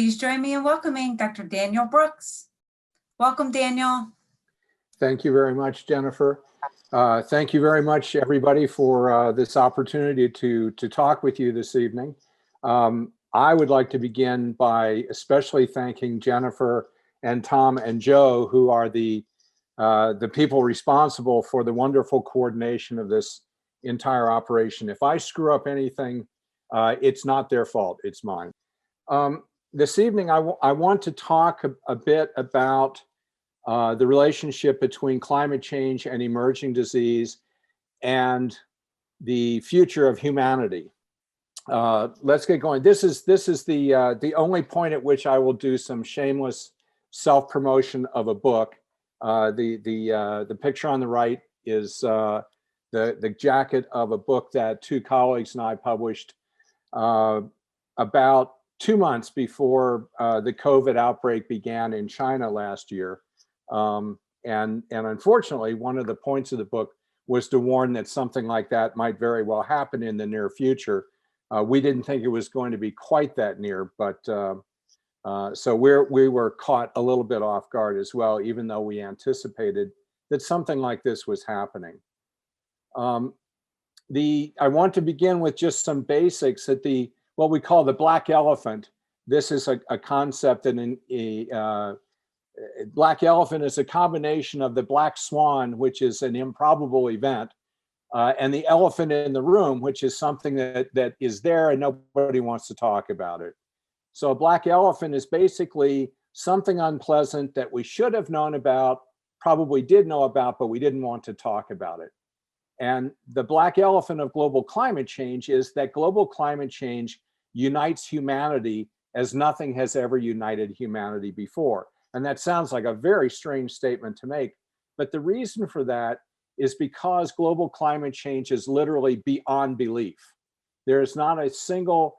Please join me in welcoming Dr. Daniel Brooks. Welcome, Daniel. Thank you very much, Jennifer. Thank you very much, everybody, for this opportunity to talk with you this evening. I would like to begin by especially thanking Jennifer and Tom and Joe, who are the people responsible for the wonderful coordination of this entire operation. If I screw up anything, it's not their fault, it's mine. This evening, I want to talk a bit about the relationship between climate change and emerging disease and the future of humanity. Let's get going. This is the only point at which I will do some shameless self-promotion of a book. The picture on the right is the jacket of a book that two colleagues and I published about 2 months before the COVID outbreak began in China last year. And unfortunately, one of the points of the book was to warn that something like that might very well happen in the near future. We didn't think it was going to be quite that near, but so we were caught a little bit off guard as well, even though we anticipated that something like this was happening. I want to begin with just some basics at what we call the black elephant. This is a concept that black elephant is a combination of the black swan, which is an improbable event, and the elephant in the room, which is something that is there and nobody wants to talk about it. So a black elephant is basically something unpleasant that we should have known about, probably did know about, but we didn't want to talk about it. And the black elephant of global climate change is that global climate change unites humanity as nothing has ever united humanity before. And that sounds like a very strange statement to make, but the reason for that is because global climate change is literally beyond belief. There is not a single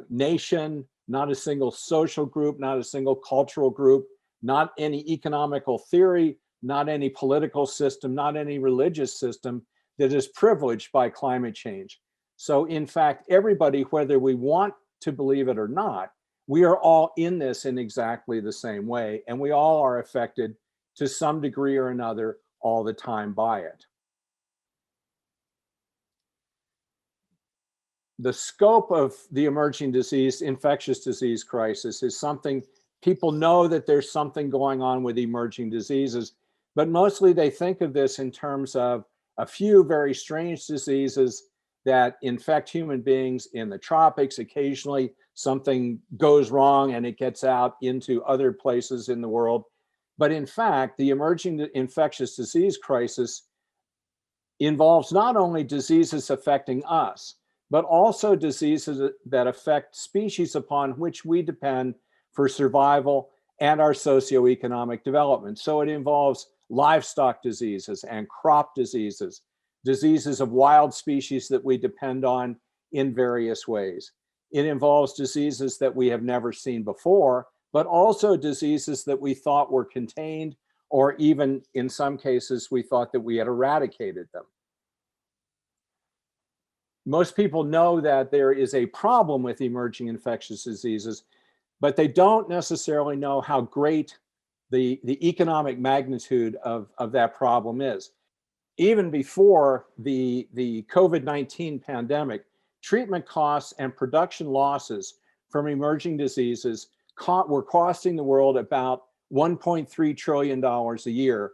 nation, not a single social group, not a single cultural group, not any economical theory, not any political system, not any religious system that is privileged by climate change. So in fact, everybody, whether we want to believe it or not, we are all in this in exactly the same way, and we all are affected to some degree or another all the time by it. The scope of the emerging disease, infectious disease crisis is something, people know that there's something going on with emerging diseases, but mostly they think of this in terms of a few very strange diseases that infect human beings in the tropics. Occasionally something goes wrong and it gets out into other places in the world. But in fact, the emerging infectious disease crisis involves not only diseases affecting us, but also diseases that affect species upon which we depend for survival and our socioeconomic development. So it involves livestock diseases and crop diseases, diseases of wild species that we depend on in various ways. It involves diseases that we have never seen before, but also diseases that we thought were contained, or even in some cases, we thought that we had eradicated them. Most people know that there is a problem with emerging infectious diseases, but they don't necessarily know how great the economic magnitude of that problem is. Even before the COVID-19 pandemic, treatment costs and production losses from emerging diseases were costing the world about $1.3 trillion a year,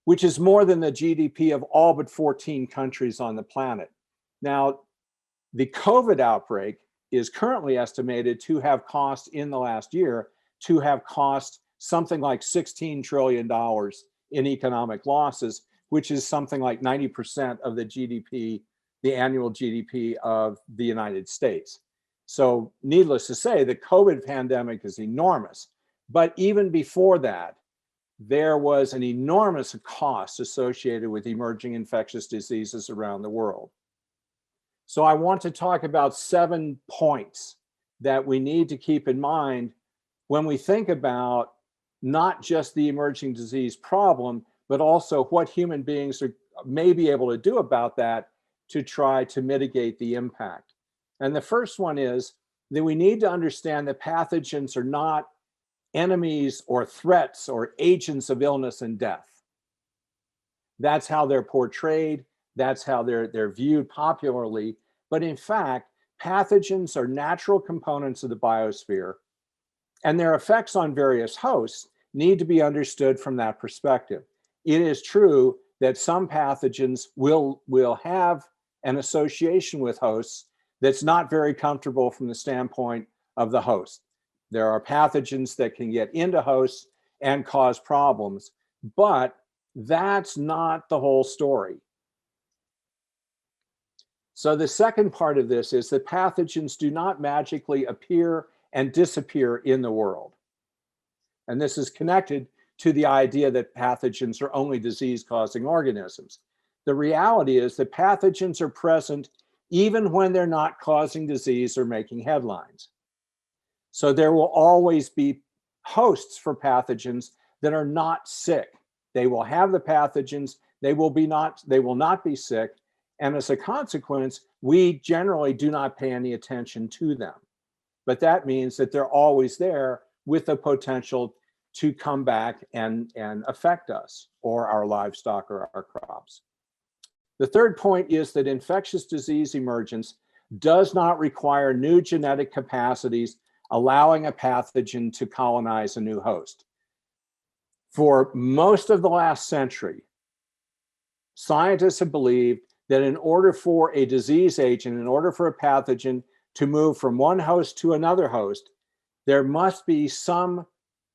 which is more than the GDP of all but 14 countries on the planet. Now, the COVID outbreak is currently estimated to have cost in the last year to have cost something like $16 trillion in economic losses, which is something like 90% of the GDP, the annual GDP of the United States. So needless to say, the COVID pandemic is enormous. But even before that, there was an enormous cost associated with emerging infectious diseases around the world. So I want to talk about 7 points that we need to keep in mind when we think about not just the emerging disease problem, but also what human beings may be able to do about that to try to mitigate the impact. And the first one is then we need to understand that pathogens are not enemies or threats or agents of illness and death. That's how they're portrayed. That's how they're viewed popularly. But in fact, pathogens are natural components of the biosphere, and their effects on various hosts need to be understood from that perspective. It is true that some pathogens will have an association with hosts that's not very comfortable from the standpoint of the host. There are pathogens that can get into hosts and cause problems, but that's not the whole story. So the second part of this is that pathogens do not magically appear and disappear in the world. And this is connected to the idea that pathogens are only disease-causing organisms. The reality is that pathogens are present even when they're not causing disease or making headlines. So there will always be hosts for pathogens that are not sick. They will have the pathogens, they will not be sick, and as a consequence, we generally do not pay any attention to them. But that means that they're always there with the potential to come back and affect us or our livestock or our crops. The third point is that infectious disease emergence does not require new genetic capacities allowing a pathogen to colonize a new host. For most of the last century, scientists have believed that in order for a disease agent, in order for a pathogen to move from one host to another host, there must be some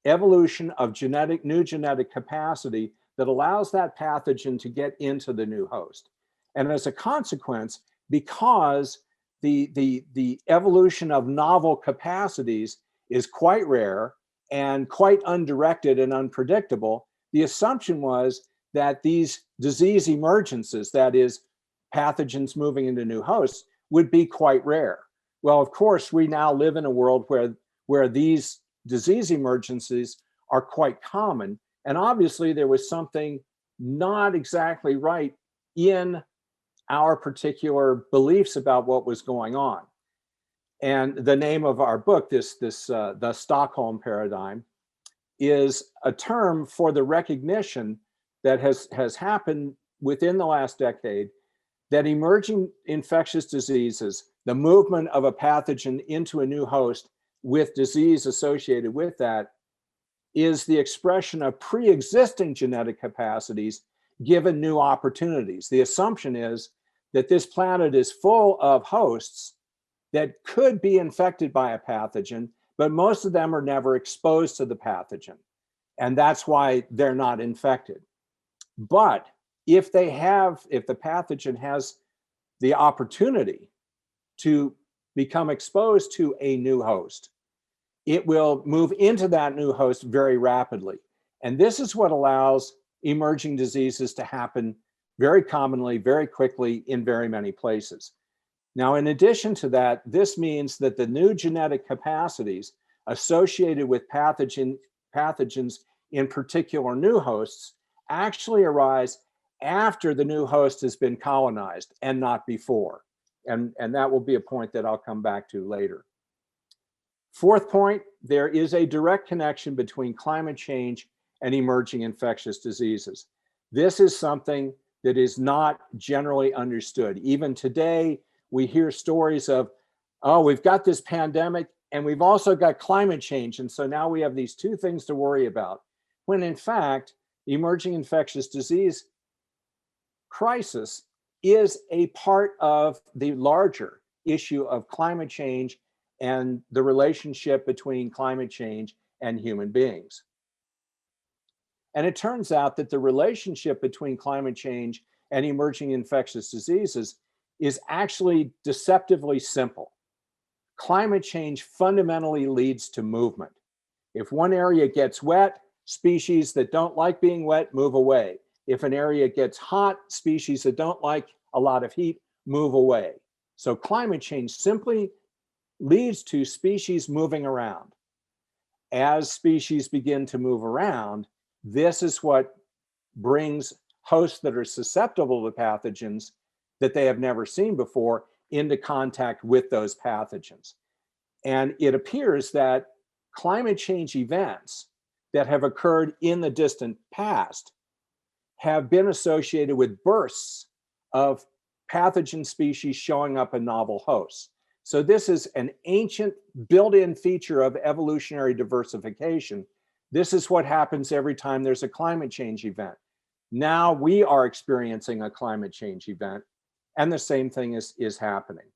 evolution of new genetic capacity that allows that pathogen to get into the new host. And as a consequence, because the evolution of novel capacities is quite rare and quite undirected and unpredictable, the assumption was that these disease emergences, that is, pathogens moving into new hosts, would be quite rare. Well, of course, we now live in a world where these disease emergencies are quite common. And obviously, there was something not exactly right in our particular beliefs about what was going on. And the name of our book, the Stockholm Paradigm, is a term for the recognition that has happened within the last decade that emerging infectious diseases, the movement of a pathogen into a new host with disease associated with that, is the expression of pre-existing genetic capacities given new opportunities. The assumption is that this planet is full of hosts that could be infected by a pathogen, but most of them are never exposed to the pathogen. And that's why they're not infected. But if the pathogen has the opportunity to become exposed to a new host, it will move into that new host very rapidly. And this is what allows emerging diseases to happen very commonly, very quickly in very many places. Now, in addition to that, this means that the new genetic capacities associated with pathogens in particular new hosts actually arise after the new host has been colonized and not before. And that will be a point that I'll come back to later. Fourth point, there is a direct connection between climate change and emerging infectious diseases. This is something that is not generally understood. Even today, we hear stories of, oh, we've got this pandemic and we've also got climate change. And so now we have these two things to worry about. When in fact, emerging infectious disease crisis is a part of the larger issue of climate change and the relationship between climate change and human beings. And it turns out that the relationship between climate change and emerging infectious diseases is actually deceptively simple. Climate change fundamentally leads to movement. If one area gets wet, species that don't like being wet move away. If an area gets hot, species that don't like a lot of heat move away. So climate change simply leads to species moving around. As species begin to move around, this is what brings hosts that are susceptible to pathogens that they have never seen before into contact with those pathogens. And it appears that climate change events that have occurred in the distant past have been associated with bursts of pathogen species showing up in novel hosts. So this is an ancient built-in feature of evolutionary diversification. This is what happens every time there's a climate change event. Now we are experiencing a climate change event, and the same thing is happening.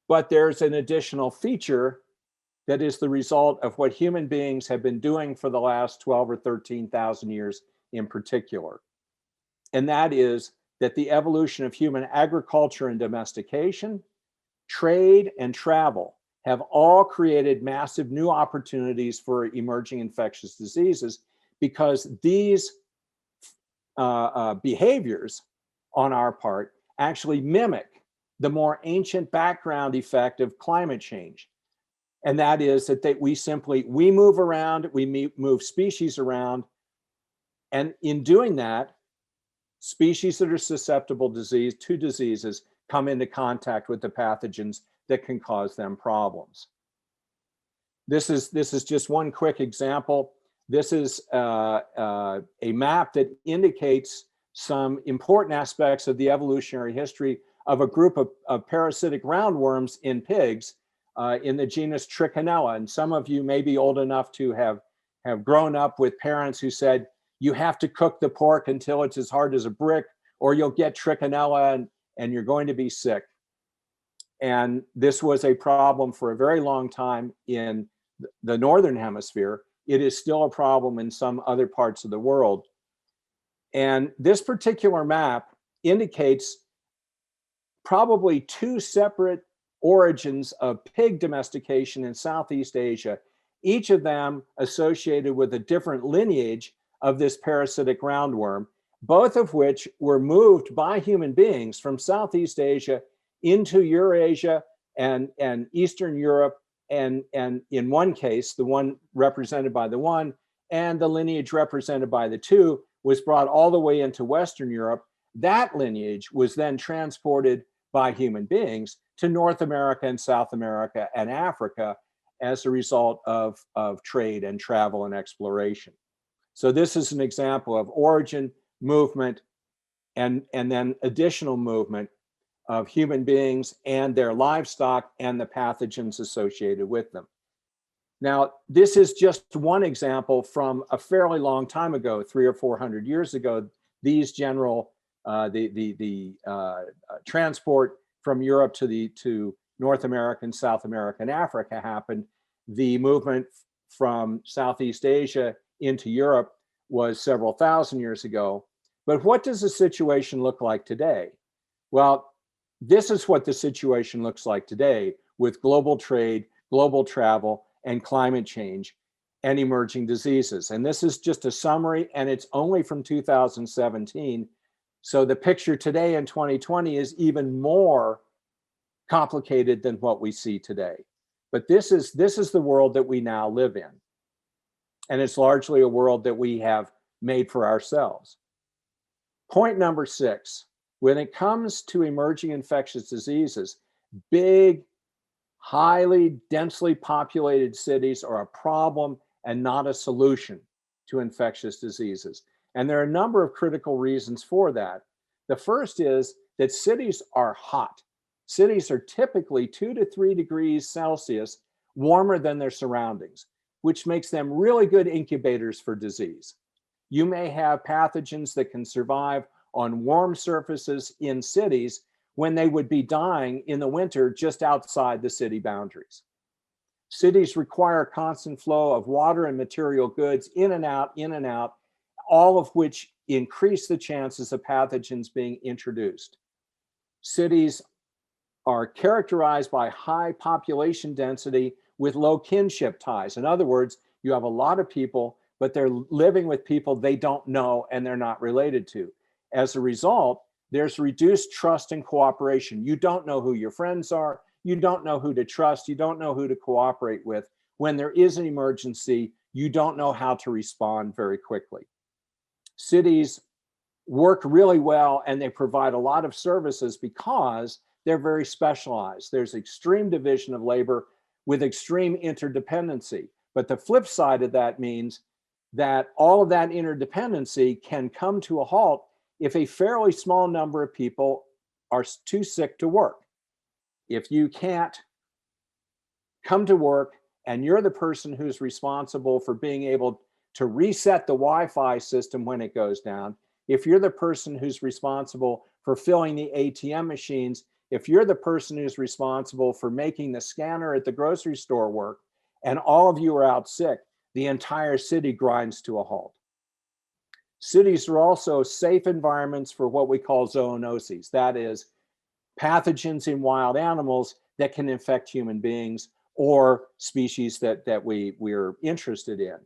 But there's an additional feature that is the result of what human beings have been doing for the last 12 or 13,000 years in particular. And that is that the evolution of human agriculture and domestication, trade, and travel have all created massive new opportunities for emerging infectious diseases, because these behaviors on our part actually mimic the more ancient background effect of climate change. And that is that we move around, we move species around, and in doing that, species that are susceptible to diseases come into contact with the pathogens that can cause them problems. This is just one quick example. This is a map that indicates some important aspects of the evolutionary history of a group of parasitic roundworms in pigs in the genus Trichinella. And some of you may be old enough to have grown up with parents who said, you have to cook the pork until it's as hard as a brick, or you'll get Trichinella and you're going to be sick. And this was a problem for a very long time in the Northern Hemisphere. It is still a problem in some other parts of the world. And this particular map indicates probably two separate origins of pig domestication in Southeast Asia, each of them associated with a different lineage of this parasitic roundworm, both of which were moved by human beings from Southeast Asia into Eurasia and Eastern Europe, and in one case, the one represented by the one and the lineage represented by the two was brought all the way into Western Europe. That lineage was then transported by human beings to North America and South America and Africa as a result of trade and travel and exploration. So this is an example of origin, movement, and then additional movement of human beings and their livestock and the pathogens associated with them. Now, this is just one example from a fairly long time ago, 300 or 400 years ago. These general, transport from Europe to North America and South America and Africa happened. The movement from Southeast Asia into Europe was several thousand years ago. But what does the situation look like today? Well, this is what the situation looks like today with global trade, global travel, and climate change and emerging diseases. And this is just a summary, and it's only from 2017. So the picture today in 2020 is even more complicated than what we see today. But this is the world that we now live in. And it's largely a world that we have made for ourselves. Point number 6, when it comes to emerging infectious diseases, big, highly densely populated cities are a problem and not a solution to infectious diseases. And there are a number of critical reasons for that. The first is that cities are hot. Cities are typically 2 to 3 degrees Celsius warmer than their surroundings, which makes them really good incubators for disease. You may have pathogens that can survive on warm surfaces in cities when they would be dying in the winter just outside the city boundaries. Cities require a constant flow of water and material goods in and out, all of which increase the chances of pathogens being introduced. Cities are characterized by high population density with low kinship ties. In other words, you have a lot of people, but they're living with people they don't know and they're not related to. As a result, there's reduced trust and cooperation. You don't know who your friends are. You don't know who to trust. You don't know who to cooperate with. When there is an emergency, you don't know how to respond very quickly. Cities work really well and they provide a lot of services because they're very specialized. There's extreme division of labor with extreme interdependency. But the flip side of that means that all of that interdependency can come to a halt if a fairly small number of people are too sick to work. If you can't come to work and you're the person who's responsible for being able to reset the Wi-Fi system when it goes down, if you're the person who's responsible for filling the ATM machines, if you're the person who's responsible for making the scanner at the grocery store work, and all of you are out sick, the entire city grinds to a halt. Cities are also safe environments for what we call zoonoses. That is, pathogens in wild animals that can infect human beings or species that we're interested in.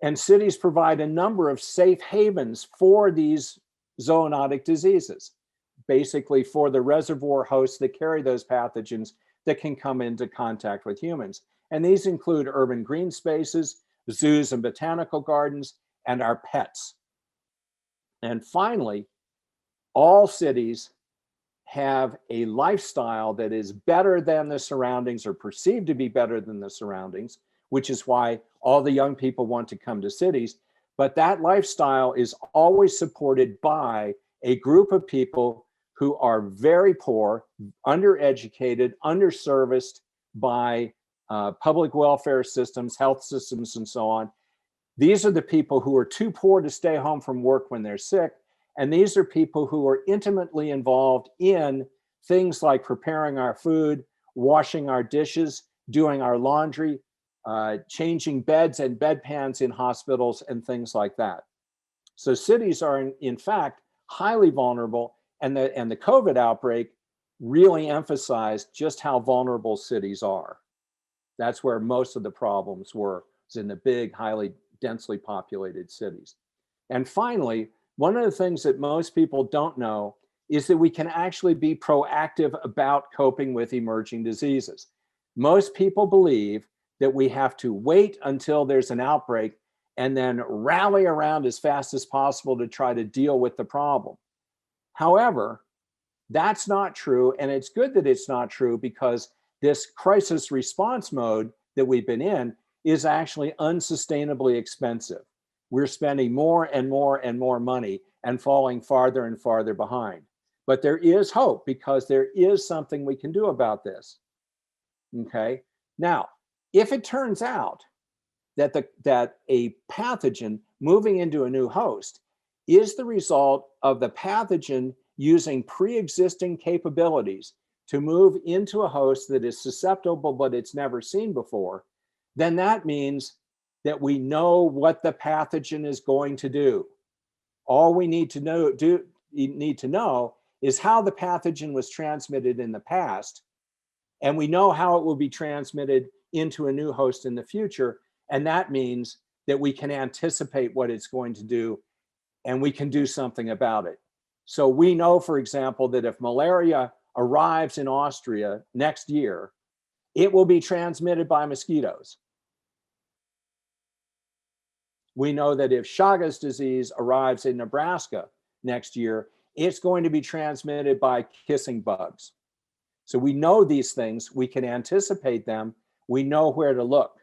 And cities provide a number of safe havens for these zoonotic diseases, basically for the reservoir hosts that carry those pathogens that can come into contact with humans. And these include urban green spaces, zoos and botanical gardens, and our pets. And finally, all cities have a lifestyle that is better than the surroundings or perceived to be better than the surroundings, which is why all the young people want to come to cities. But that lifestyle is always supported by a group of people who are very poor, undereducated, underserviced by public welfare systems, health systems, and so on. These are the people who are too poor to stay home from work when they're sick. And these are people who are intimately involved in things like preparing our food, washing our dishes, doing our laundry, changing beds and bedpans in hospitals and things like that. So cities are in fact highly vulnerable, and the COVID outbreak really emphasized just how vulnerable cities are. That's where most of the problems were, is in the big, highly densely populated cities. And finally, one of the things that most people don't know is that we can actually be proactive about coping with emerging diseases. Most people believe that we have to wait until there's an outbreak and then rally around as fast as possible to try to deal with the problem. However, that's not true, and it's good that it's not true, because this crisis response mode that we've been in is actually unsustainably expensive. We're spending more and more and more money and falling farther and farther behind. But there is hope, because there is something we can do about this. Okay. Now, if it turns out that a pathogen moving into a new host is the result of the pathogen using pre-existing capabilities to move into a host that is susceptible but it's never seen before, then that means that we know what the pathogen is going to do. All we need to know is how the pathogen was transmitted in the past, and we know how it will be transmitted into a new host in the future. And that means that we can anticipate what it's going to do, and we can do something about it. So we know, for example, that if malaria arrives in Austria next year, it will be transmitted by mosquitoes. We know that if Chagas disease arrives in Nebraska next year, it's going to be transmitted by kissing bugs. So we know these things, we can anticipate them, we know where to look.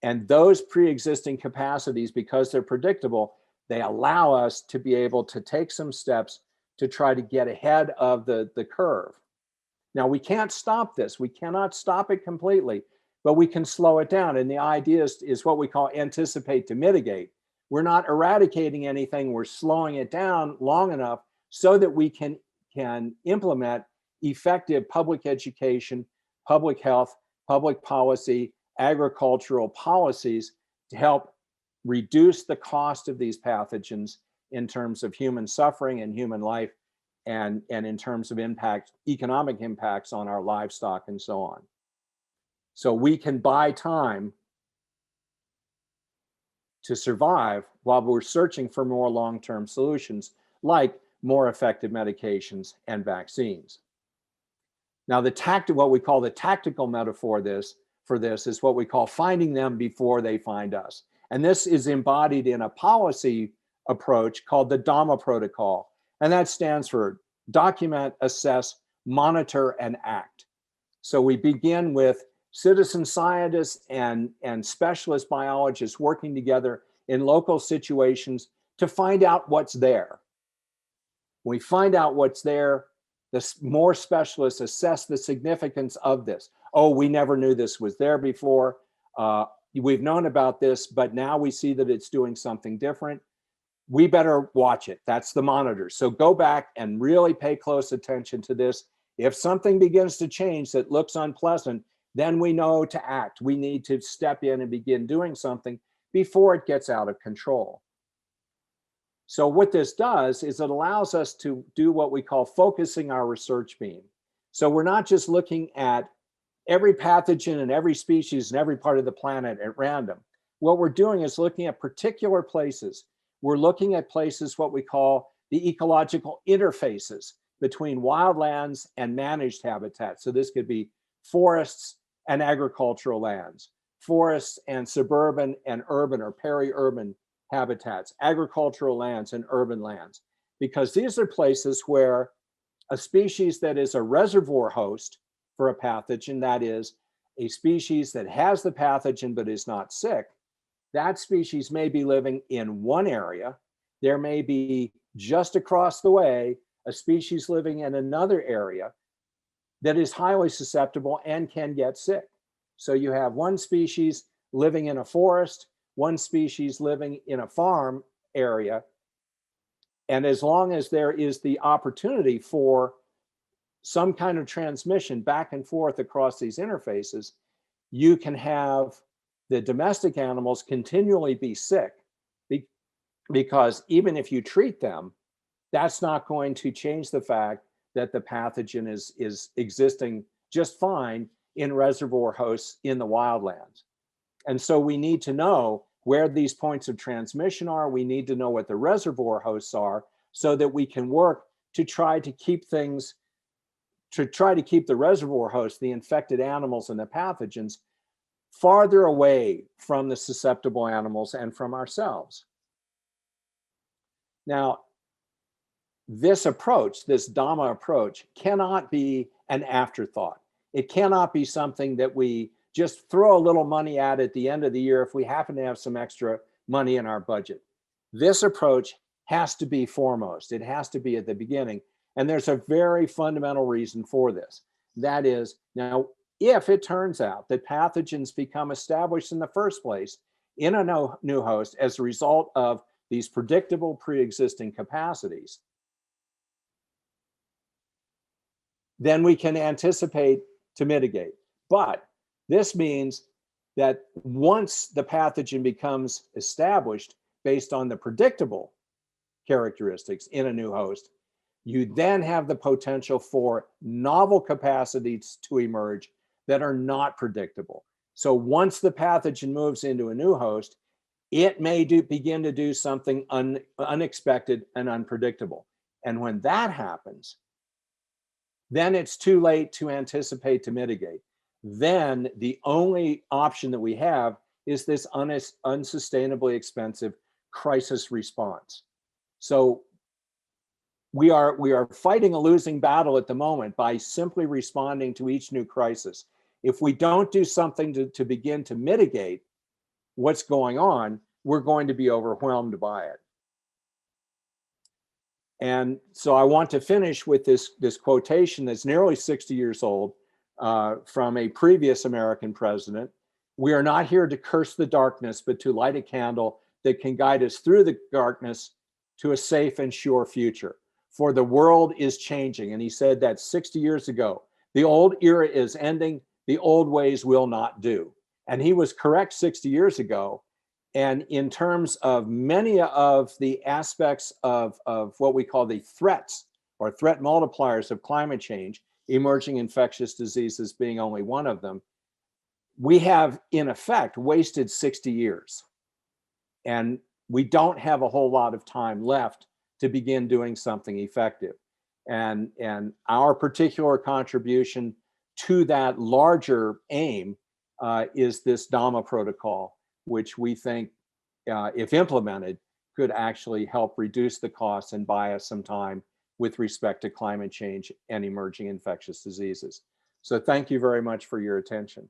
And those pre-existing capacities, because they're predictable, they allow us to be able to take some steps to try to get ahead of the curve. Now, we can't stop this. We cannot stop it completely, but we can slow it down. And the idea is what we call anticipate to mitigate. We're not eradicating anything. We're slowing it down long enough so that we can implement effective public education, public health, public policy, agricultural policies to help reduce the cost of these pathogens in terms of human suffering and human life, and in terms of economic impacts on our livestock and so on. So we can buy time to survive while we're searching for more long-term solutions, like more effective medications and vaccines. Now, what we call the tactical metaphor for this is what we call finding them before they find us. And this is embodied in a policy approach called the DAMA protocol. And that stands for document, assess, monitor, and act. So we begin with citizen scientists and specialist biologists working together in local situations to find out what's there. When we find out what's there, the more specialists assess the significance of this. Oh, we never knew this was there before. We've known about this, but now we see that it's doing something different. We better watch it. That's the monitor. So go back and really pay close attention to this. If something begins to change that looks unpleasant, then we know to act. We need to step in and begin doing something before it gets out of control. So what this does is it allows us to do what we call focusing our research beam. So we're not just looking at every pathogen and every species and every part of the planet at random. What we're doing is looking at particular places. We're looking at places what we call the ecological interfaces between wildlands and managed habitats. So this could be forests and agricultural lands, forests and suburban and urban or peri-urban habitats, agricultural lands and urban lands, because these are places where a species that is a reservoir host for a pathogen, that is a species that has the pathogen but is not sick, that species may be living in one area. There may be just across the way a species living in another area that is highly susceptible and can get sick. So you have one species living in a forest, one species living in a farm area. And as long as there is the opportunity for some kind of transmission back and forth across these interfaces, you can have the domestic animals continually be sick, because even if you treat them, that's not going to change the fact that the pathogen is existing just fine in reservoir hosts in the wildlands. And so we need to know where these points of transmission are. We need to know what the reservoir hosts are so that we can work to try to keep things, to try to keep the reservoir hosts, the infected animals and the pathogens, farther away from the susceptible animals and from ourselves. Now, this approach, this DAMA approach, cannot be an afterthought. It cannot be something that we just throw a little money at the end of the year if we happen to have some extra money in our budget. This approach has to be foremost. It has to be at the beginning. And there's a very fundamental reason for this. That is, now, if it turns out that pathogens become established in the first place in a new host as a result of these predictable pre-existing capacities, then we can anticipate to mitigate. But this means that once the pathogen becomes established based on the predictable characteristics in a new host, you then have the potential for novel capacities to emerge that are not predictable. So once the pathogen moves into a new host, it may begin to do something unexpected and unpredictable. And when that happens, then it's too late to anticipate to mitigate. Then the only option that we have is this unsustainably expensive crisis response. So we are fighting a losing battle at the moment by simply responding to each new crisis. If we don't do something to begin to mitigate what's going on, we're going to be overwhelmed by it. And so I want to finish with this quotation that's nearly 60 years old from a previous American president. We are not here to curse the darkness, but to light a candle that can guide us through the darkness to a safe and sure future. For the world is changing. And he said that 60 years ago. The old era is ending. The old ways will not do. And he was correct 60 years ago. And in terms of many of the aspects of what we call the threats or threat multipliers of climate change, emerging infectious diseases being only one of them, we have in effect wasted 60 years. And we don't have a whole lot of time left to begin doing something effective. And our particular contribution to that larger aim is this DAMA protocol, which we think, if implemented, could actually help reduce the costs and buy us some time with respect to climate change and emerging infectious diseases. So thank you very much for your attention.